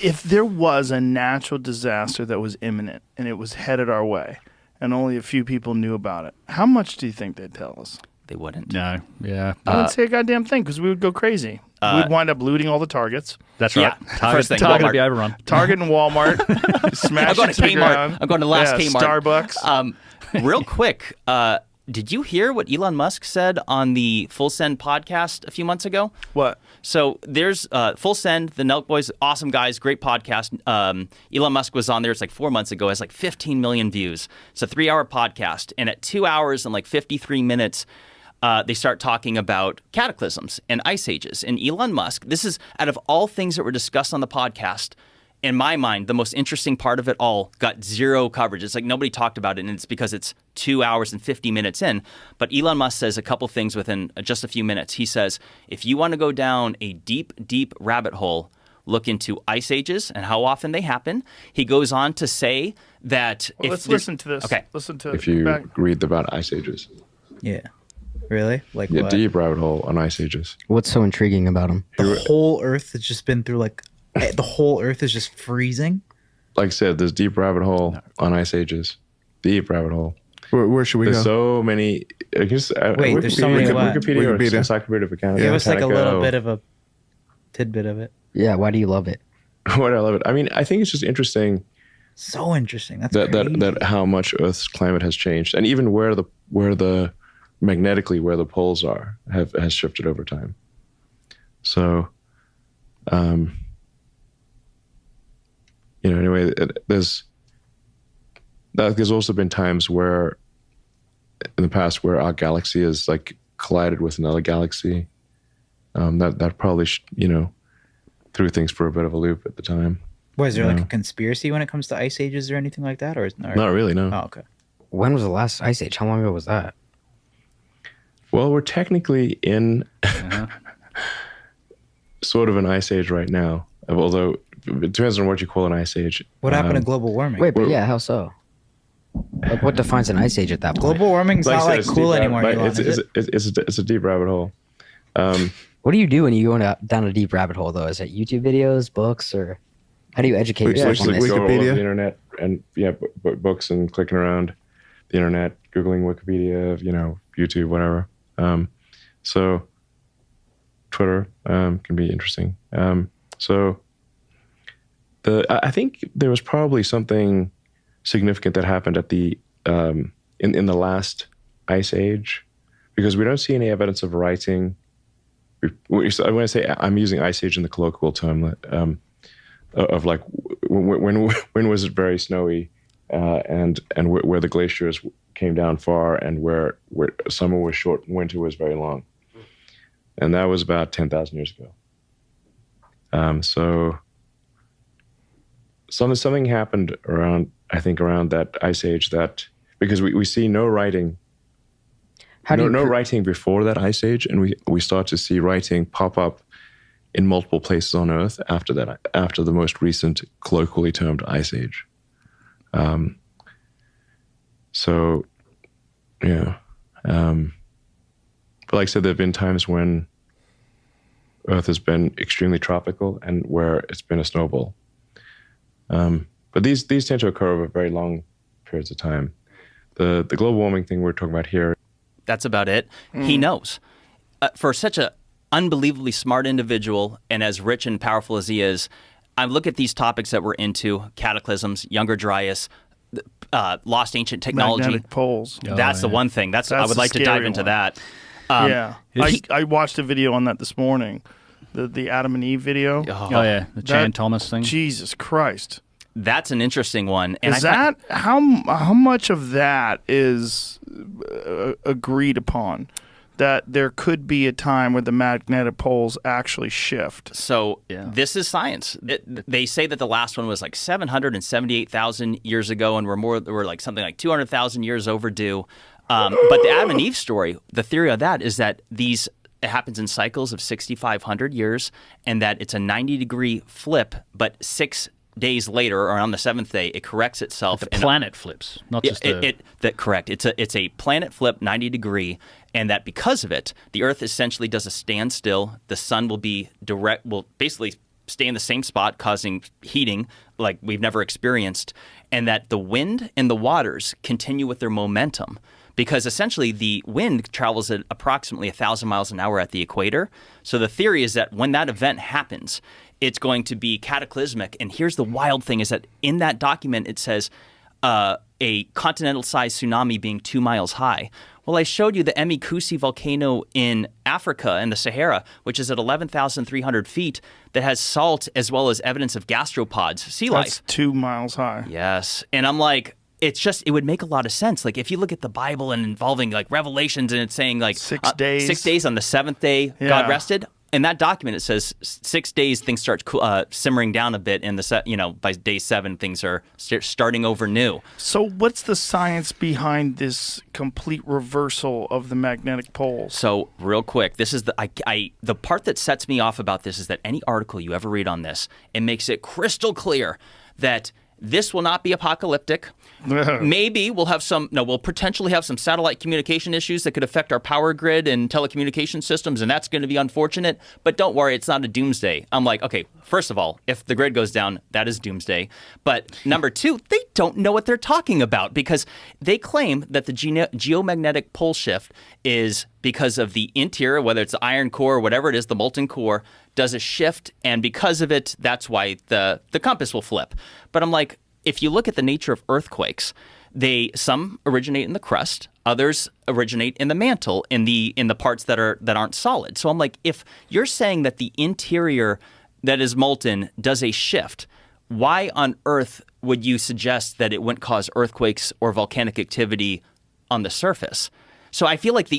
if there was a natural disaster that was imminent and it was headed our way and only a few people knew about it, how much do you think they'd tell us? They wouldn't. No, yeah. I wouldn't say a goddamn thing because we would go crazy. We'd wind up looting all the Targets. That's right. Yeah, Target, first thing, Target would Walmart. be overrun. Target and Walmart. Smash I'm going it to the Kmart. ground. I'm going to the last Kmart. Starbucks. Real quick, did you hear what Elon Musk said on the Full Send podcast a few months ago? What? So there's Full Send, the Nelk Boys, awesome guys, great podcast. Elon Musk was on there, it's like 4 months ago, it has like 15 million views. It's a 3-hour podcast. And at 2 hours and like 53 minutes, they start talking about cataclysms and ice ages. And Elon Musk, this is out of all things that were discussed on the podcast, in my mind, the most interesting part of it all got zero coverage. It's like nobody talked about it, and it's because it's 2 hours and 50 minutes in. But Elon Musk says a couple things within just a few minutes. He says, if you want to go down a deep, deep rabbit hole, look into ice ages and how often they happen. He goes on to say that... Well, let's listen to this. Okay. Listen to If you read about ice ages. Yeah. Really? Like Yeah, what? deep rabbit hole on ice ages. What's so intriguing about them? The whole Earth has just been through the whole Earth is just freezing. Like I said, there's deep rabbit hole on ice ages. Deep rabbit hole. Where should we There's go? so many. I guess, Wait, there's so many what? Wikipedia, or Wikipedia. Encyclopedia Britannica. Give us like a little Britannica. bit of a tidbit of it. Yeah, why do you love it? What I love it. I mean, I think it's just interesting So interesting. That's that crazy. that how much Earth's climate has changed, and even where the magnetically where the poles are has shifted over time. So, anyway, there's also been times where in the past where our galaxy has like collided with another galaxy. That probably threw things for a bit of a loop at the time. What, is there like a conspiracy when it comes to ice ages or anything like that? Or is Not really, no. Oh, okay. When was the last ice age? How long ago was that? Well, we're technically in sort of an ice age right now, although it depends on what you call an ice age. What happened to global warming? Wait, but yeah, how so? Like, what defines an ice age at that point? Global warming's Like I not said, like it's cool deep anymore. rabbit- Elon, it's, is it's, it? it's a deep rabbit hole. What do you do when you go down a deep rabbit hole, though? Is it YouTube videos, books, or how do you educate yourself on Like this? go all over Wikipedia? the internet and books and clicking around the internet, Googling Wikipedia, YouTube, whatever. So Twitter can be interesting. I think there was probably something significant that happened at the in the last ice age, because we don't see any evidence of writing. When I say I'm using ice age in the colloquial term of like when was it very snowy and where the glaciers came down far and where summer was short and winter was very long, and that was about 10,000 years ago. So something happened around that ice age, that because we see no writing. No writing before that ice age, and we start to see writing pop up in multiple places on Earth after the most recent colloquially termed ice age. So, yeah. But like I said, there have been times when Earth has been extremely tropical and where it's been a snowball. But these tend to occur over very long periods of time. The global warming thing we're talking about here. That's about it. He knows. For such an unbelievably smart individual and as rich and powerful as he is, I look at these topics that we're into, cataclysms, Younger Dryas, lost ancient technology. Magnetic poles. That's the one thing. I would the like to dive scary into one. that. Yeah. I watched a video on that this morning, the Adam and Eve video. Oh yeah, the Chan Thomas thing. Jesus Christ. That's an interesting one. And Is that how much of that is agreed upon? That there could be a time where the magnetic poles actually shift. So this is science. They say that the last one was like 778,000 years ago, and we're like something like 200,000 years overdue. But the Adam and Eve story, the theory of that is that it happens in cycles of 6,500 years, and that it's a 90-degree flip, but 6 days later, or on the seventh day, it corrects itself. The planet flips, not just correct. It's a planet flip 90-degree, and that because of it, the Earth essentially does a standstill. The sun will basically stay in the same spot, causing heating like we've never experienced, and that the wind and the waters continue with their momentum. Because essentially the wind travels at approximately 1,000 miles an hour at the equator. So the theory is that when that event happens, it's going to be cataclysmic. And here's the wild thing is that in that document, it says a continental-sized tsunami being 2 miles high. Well, I showed you the Emikusi volcano in Africa in the Sahara, which is at 11,300 feet, that has salt as well as evidence of gastropods, sea life. That's 2 miles high. Yes. And I'm like, it would make a lot of sense. Like if you look at the Bible and involving like Revelations and it's saying like 6 days. 6 days on the seventh day, God rested. In that document, it says 6 days things start simmering down a bit, and by day 7 things are starting over new. So, what's the science behind this complete reversal of the magnetic poles? So, real quick, this is the part that sets me off about this is that any article you ever read on this, it makes it crystal clear that this will not be apocalyptic. Maybe we'll potentially have some satellite communication issues that could affect our power grid and telecommunication systems, and that's going to be unfortunate. But don't worry, it's not a doomsday. I'm like, okay, first of all, if the grid goes down, that is doomsday. But number 2, they don't know what they're talking about because they claim that the geomagnetic pole shift is because of the interior, whether it's the iron core or whatever it is, the molten core, does a shift, and because of it, that's why the compass will flip. But I'm like, if you look at the nature of earthquakes, some originate in the crust, others originate in the mantle, in the parts that aren't solid. So I'm like, if you're saying that the interior that is molten does a shift, why on earth would you suggest that it wouldn't cause earthquakes or volcanic activity on the surface? So I feel like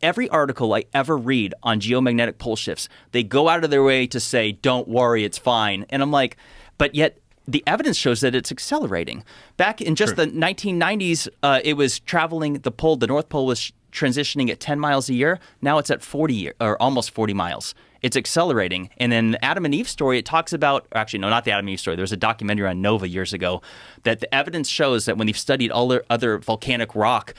every article I ever read on geomagnetic pole shifts, they go out of their way to say, don't worry, it's fine. And I'm like, but yet the evidence shows that it's accelerating. Back in just the 1990s, it was traveling, the North Pole was transitioning at 10 miles a year. Now it's at 40 or almost 40 miles. It's accelerating. And in the Adam and Eve story, it talks about, actually, no, not the Adam and Eve story. There was a documentary on Nova years ago that the evidence shows that when they've studied all the other volcanic rock,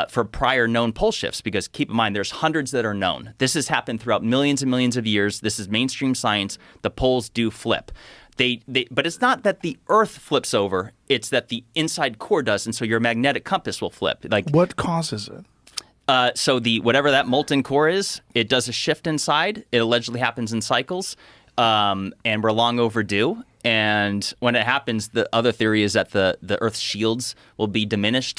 for prior known pole shifts, because keep in mind, there's hundreds that are known. This has happened throughout millions and millions of years. This is mainstream science. The poles do flip. But it's not that the Earth flips over. It's that the inside core does, and so your magnetic compass will flip. Like what causes it? So whatever that molten core is, it does a shift inside. It allegedly happens in cycles, and we're long overdue. And when it happens, the other theory is that the Earth's shields will be diminished